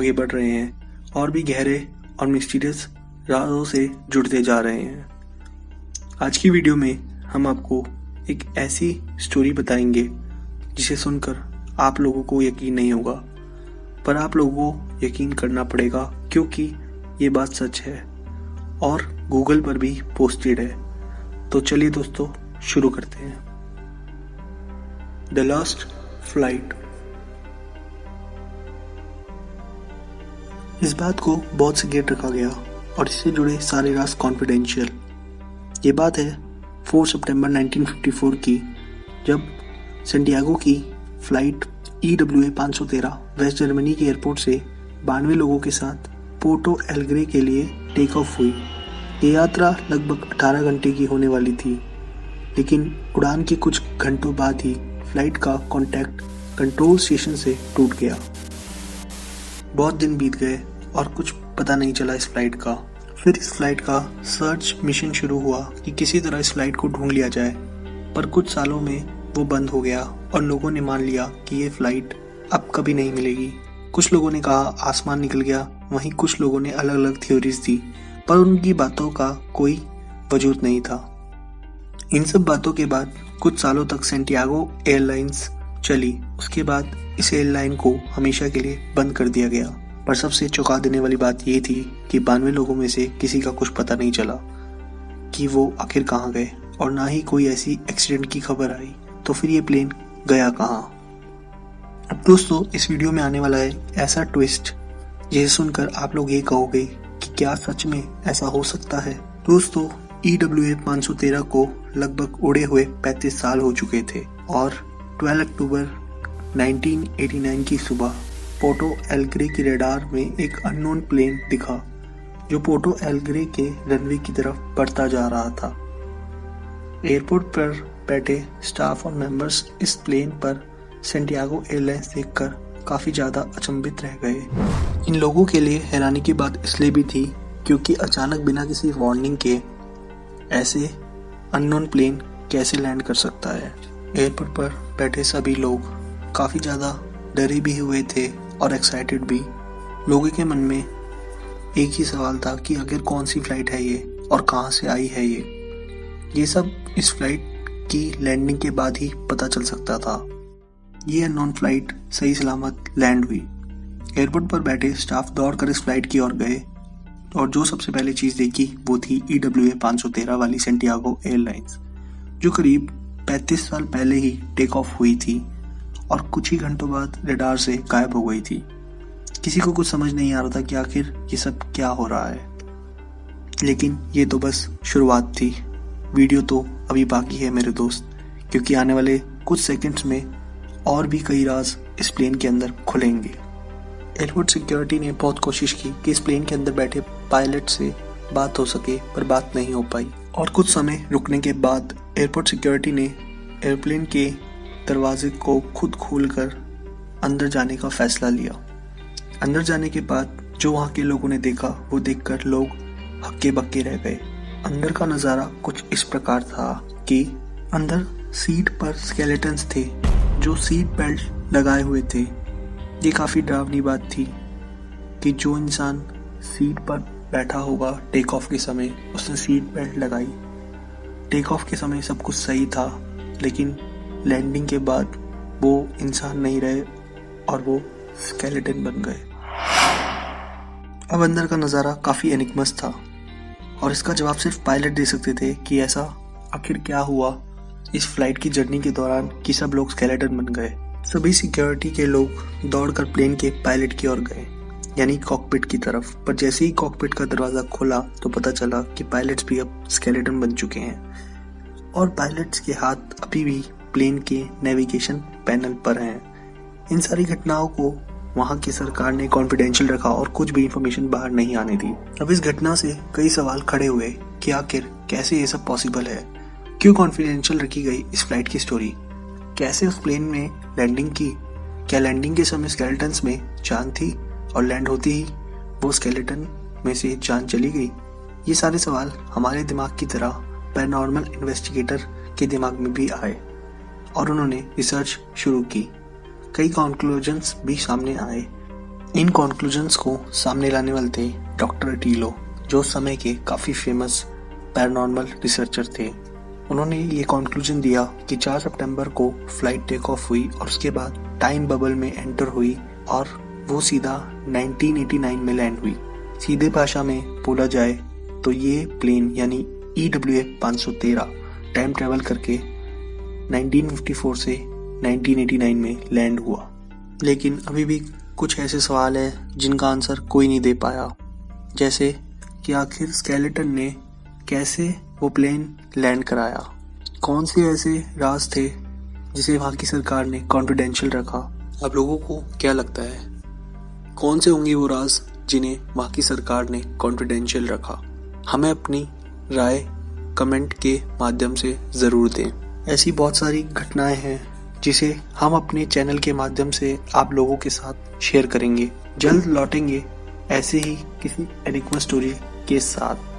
आगे बढ़ रहे हैं और भी गहरे और मिस्टीरियस राजों से जुड़ते जा रहे हैं। आज की वीडियो में हम आपको एक ऐसी स्टोरी बताएंगे जिसे सुनकर आप लोगों को यकीन नहीं होगा, पर आप लोगों को यकीन करना पड़ेगा क्योंकि ये बात सच है और गूगल पर भी पोस्टेड है। तो चलिए दोस्तों शुरू करते हैं। The last flight. इस बात को बहुत सिक्रेट रखा गया और इससे जुड़े सारे राज कॉन्फिडेंशियल। ये बात है 4 सितंबर 1954 की, जब सेंटियागो की फ्लाइट EWA 513 वेस्ट जर्मनी के एयरपोर्ट से 92 लोगों के साथ पोर्टो एलेग्रे के लिए टेक ऑफ हुई। ये यात्रा लगभग 18 घंटे की होने वाली थी, लेकिन उड़ान के कुछ घंटों बाद ही फ्लाइट का कॉन्टैक्ट कंट्रोल स्टेशन से टूट गया। बहुत दिन बीत गए और कुछ पता नहीं चला इस फ्लाइट का। फिर इस फ्लाइट का सर्च मिशन शुरू हुआ कि किसी तरह इस फ्लाइट को ढूंढ लिया जाए, पर कुछ सालों में वो बंद हो गया और लोगों ने मान लिया कि ये फ्लाइट अब कभी नहीं मिलेगी। कुछ लोगों ने कहा आसमान निकल गया, वहीं कुछ लोगों ने अलग अलग थ्योरीज दी, पर उनकी बातों का कोई वजूद नहीं था। इन सब बातों के बाद कुछ सालों तक सेंटियागो एयरलाइंस चली। उसके बाद इस एयरलाइन को हमेशा के लिए बंद कर दिया गया। पर सबसे चौंका देने वाली बात ये थी कि 92 लोगों में से किसी का कुछ पता नहीं चला कि वो आखिर कहाँ गए, और ना ही कोई ऐसी एक्सीडेंट की खबर आई। तो फिर ये प्लेन गया कहाँ? अब दोस्तों इस वीडियो में आने वाला है ऐसा ट्विस्ट जिसे सुनकर आप लोग ये कहोगे कि क्या सच में ऐसा हो सकता है। दोस्तों EWA 513 को लगभग उड़े हुए 35 साल हो चुके थे और 12 अक्टूबर 1989 की सुबह पोर्टो एलेग्रे की रडार में एक अननोन प्लेन दिखा जो पोर्टो एलेग्रे के रनवे की तरफ बढ़ता जा रहा था। एयरपोर्ट पर बैठे स्टाफ और मेंबर्स इस प्लेन पर सेंटियागो एयरलाइंस देखकर काफी ज्यादा अचंभित रह गए। इन लोगों के लिए हैरानी की बात इसलिए भी थी क्योंकि अचानक बिना किसी वार्निंग के ऐसे अननोन प्लेन कैसे लैंड कर सकता है। एयरपोर्ट पर बैठे सभी लोग काफी ज्यादा डरे भी हुए थे और एक्साइटेड भी। लोगों के मन में एक ही सवाल था कि आखिर कौन सी फ्लाइट है ये और कहां से आई है ये सब इस फ्लाइट की लैंडिंग के बाद ही पता चल सकता था। ये अननोन फ्लाइट सही सलामत लैंड हुई। एयरपोर्ट पर बैठे स्टाफ दौड़कर इस फ्लाइट की ओर गए और जो सबसे पहले चीज देखी वो थी EWA 513 वाली सेंटियागो एयरलाइंस, जो करीब 35 साल पहले ही टेक ऑफ हुई थी और कुछ ही घंटों बाद रडार से गायब हो गई थी। किसी को कुछ समझ नहीं आ रहा था कि आखिर ये सब क्या हो रहा है, लेकिन ये तो बस शुरुआत थी। वीडियो तो अभी बाकी है मेरे दोस्त, क्योंकि आने वाले कुछ सेकंड्स में और भी कई राज इस प्लेन के अंदर खुलेंगे। एयरपोर्ट सिक्योरिटी ने बहुत कोशिश की कि इस प्लेन के अंदर बैठे पायलट से बात हो सके, पर बात नहीं हो पाई। और कुछ समय रुकने के बाद एयरपोर्ट सिक्योरिटी ने एयरप्लेन के दरवाजे को खुद खोलकर अंदर जाने का फैसला लिया। अंदर जाने के बाद जो वहाँ के लोगों ने देखा वो देखकर लोग हक्के बक्के रह गए। अंदर का नज़ारा कुछ इस प्रकार था कि अंदर सीट पर स्केलेटन्स थे जो सीट बेल्ट लगाए हुए थे। ये काफ़ी डरावनी बात थी कि जो इंसान सीट पर बैठा होगा टेक ऑफ के समय उसने सीट बेल्ट लगाई। टेक ऑफ के समय सब कुछ सही था, लेकिन लैंडिंग के बाद वो इंसान नहीं रहे और वो स्केलेटन बन गए। अब अंदर का नज़ारा काफ़ी एनिग्मस था और इसका जवाब सिर्फ पायलट दे सकते थे कि ऐसा आखिर क्या हुआ इस फ्लाइट की जर्नी के दौरान कि सब लोग स्केलेटन बन गए। सभी सिक्योरिटी के लोग दौड़कर प्लेन के पायलट की ओर गए, यानी कॉकपिट की तरफ। पर जैसे ही कॉकपिट का दरवाज़ा खुला तो पता चला कि पायलट्स भी अब स्केलेटन बन चुके हैं और पायलट्स के हाथ अभी भी प्लेन के नेविगेशन पैनल पर हैं। इन सारी घटनाओं को वहां की सरकार ने कॉन्फिडेंशियल रखा और कुछ भी इंफॉर्मेशन बाहर नहीं आने दी। अब इस घटना से कई सवाल खड़े हुए कि आखिर कैसे ये सब पॉसिबल है, क्यों कॉन्फिडेंशियल रखी गई इस फ्लाइट की स्टोरी, कैसे उस प्लेन में लैंडिंग की, क्या लैंडिंग के समय स्केलेटन्स में जान थी और लैंड होती ही वो स्केलेटन में से जान चली गई। ये सारे सवाल हमारे दिमाग की तरह पैरानॉर्मल इन्वेस्टिगेटर के दिमाग में भी आए और उन्होंने रिसर्च शुरू की। कई कंक्लूजन्स भी सामने आए इन कॉन्क्लूजन्स को सामने लाने वाले थे डॉक्टर अटीलो, जो उस समय के काफ़ी फेमस पैरानॉर्मल रिसर्चर थे। उन्होंने ये कॉन्क्लूजन दिया कि 4 सितंबर को फ्लाइट टेक ऑफ हुई और उसके बाद टाइम बबल में एंटर हुई और वो सीधा 1989 में लैंड हुई। सीधे भाषा में बोला जाए तो ये प्लेन यानी EWA 513 टाइम ट्रेवल करके 1954 से 1989 में लैंड हुआ। लेकिन अभी भी कुछ ऐसे सवाल हैं जिनका आंसर कोई नहीं दे पाया, जैसे कि आखिर स्केलेटन ने कैसे वो प्लेन लैंड कराया, कौन से ऐसे राज थे जिसे वहाँ की सरकार ने कॉन्फिडेंशियल रखा। अब लोगों को क्या लगता है, कौन से होंगे वो राज जिन्हें वहाँ की सरकार ने कॉन्फिडेंशियल रखा? हमें अपनी राय कमेंट के माध्यम से ज़रूर दें। ऐसी बहुत सारी घटनाएं हैं जिसे हम अपने चैनल के माध्यम से आप लोगों के साथ शेयर करेंगे। जल्द लौटेंगे ऐसे ही किसी एनिग्मा स्टोरी के साथ।